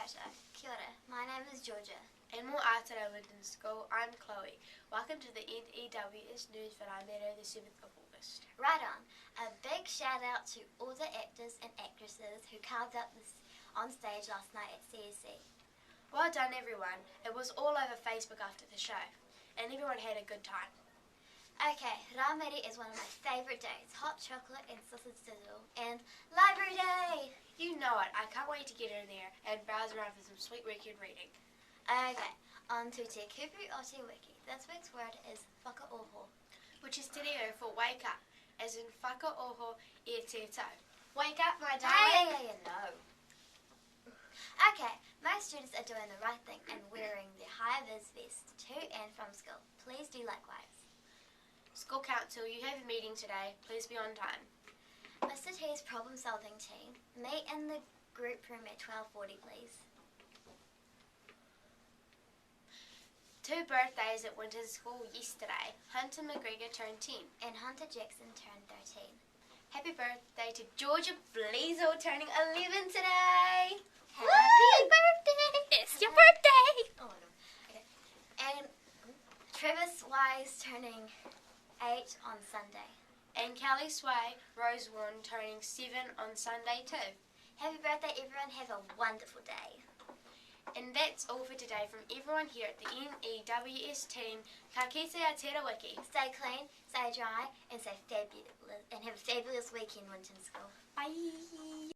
koutou. Kia ora. My name is Georgia. And more Aotearoa Winton School, I'm Chloe. Welcome to the NEWS News for Raimere, the 7th of August. Right on. A big shout out to all the actors and actresses who carved up this on stage last night at CSC. Well done everyone. It was all over Facebook after the show, and everyone had a good time. Okay, Raumere is one of my favourite days. Hot chocolate and sausage sizzle and Library Day! You know it. I can't wait to get in there and browse around for some sweet record reading. Okay, on to Te Kupu o Te Wiki. This week's word is whakaoho, which is te reo for wake up, as in whakaoho e te tau. Wake up, my darling! Hey, no. Okay, most students are doing the right thing and wearing the high-vis vest to and from school. Please do likewise. School Council, you have a meeting today. Please be on time. Mr. T's problem-solving team, meet in the group room at 12:40, please. 2 birthdays at Winton School yesterday. Hunter McGregor turned 10. And Hunter Jackson turned 13. Happy birthday to Georgia Bleasel turning 11 today. Happy birthday! It's your birthday! Oh no. Okay. And Travis Wise turning 8 on Sunday. And Kelly Sway Rose Warren turning 7 on Sunday too. Happy birthday everyone, have a wonderful day. And that's all for today from everyone here at the NEWS team. Ka kite a te rawiki. Stay clean, stay dry, and stay fabulous, and have a fabulous weekend, Winton School. Bye!